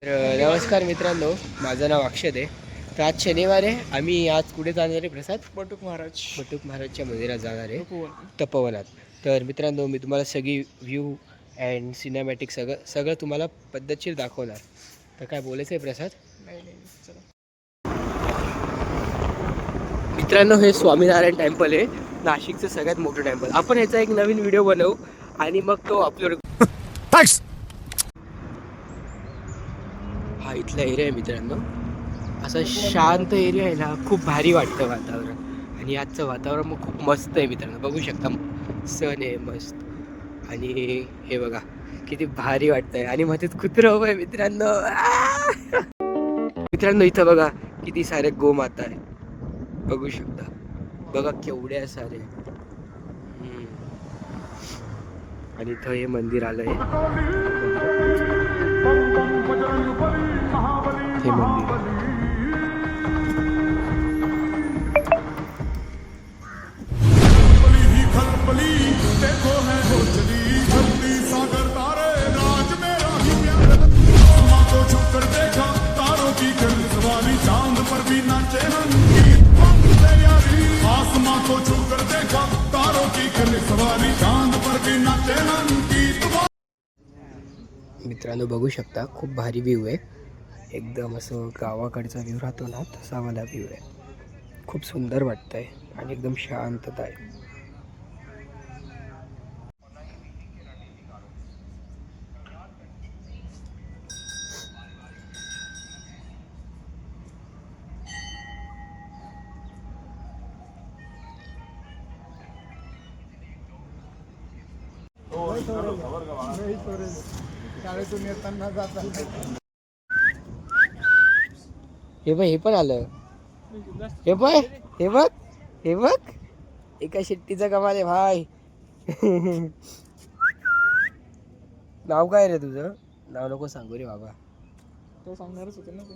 नमस्कार मित्रांनो, माझं नाव अक्षत आहे. तर आज शनिवार आहे. आम्ही आज कुठे जाणार आहे प्रसाद? बटुक महाराजच्या मंदिरात जाणार आहे, महाराज तपोवनात. तर मित्रांनो, मी तुम्हाला सगळी व्ह्यू अँड सिनेमॅटिक सगळं तुम्हाला पद्धतशीर दाखवणार. तर काय बोलायचं आहे प्रसाद? मित्रांनो, हे स्वामीनारायण टेम्पल आहे, नाशिकचं सगळ्यात मोठं टेम्पल. आपण ह्याचा एक नवीन व्हिडिओ बनवू आणि मग तो अपलोड. हा इथला एरिया आहे मित्रांनो. असा शांत एरिया आहे ना, खूप भारी वाटतं वातावरण. आणि आजचं वातावरण मग खूप मस्त आहे मित्रांनो, बघू शकता. सण आहे मस्त. आणि हे बघा किती भारी वाटतंय. आणि मध्येच कुत्रं उभं आहे मित्रांनो. मित्रांनो, इथं बघा किती सारे गोमाता आहे, बघू शकता. बघा केवढ्या सारे. आणि इथं हे मंदिर आलंय, हे मंदिर. मित्रांनो, बघू शकता खूप भारी व्ह्यू आहे. एकदम असं गावाकडचा व्ह्यू राहतो ना, तसा मला व्ह्यू आहे. खूप सुंदर वाटतंय आणि एकदम शांतता आहे. शाळेतून येताना जाताना हे बघ, हे पण आलं. हे बघ, हे बघ, हे बघ. एका शेट्टीचा कमाल आहे भाई. नाव काय रे तुझं? नाव नको सांगू रे बाबा. तो सांगणारच होते ना ते.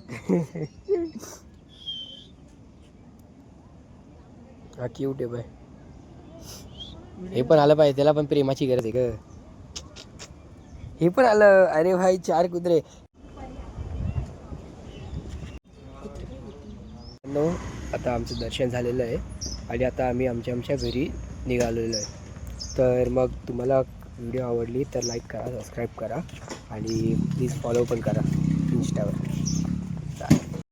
हा क्यूट आहे बाय. हे पण आलं पाहिजे, त्याला पण प्रेमाची गरज आहे ग. हे पण आलं. अरे भाई, 4 कुत्रे. आता आमचं दर्शन झालेलं आहे आणि आता आम्ही आमच्या घरी निघालेलो आहे. तर मग तुम्हाला व्हिडिओ आवडली तर लाईक करा, सबस्क्राईब करा आणि प्लीज फॉलो पण करा इंस्टावर.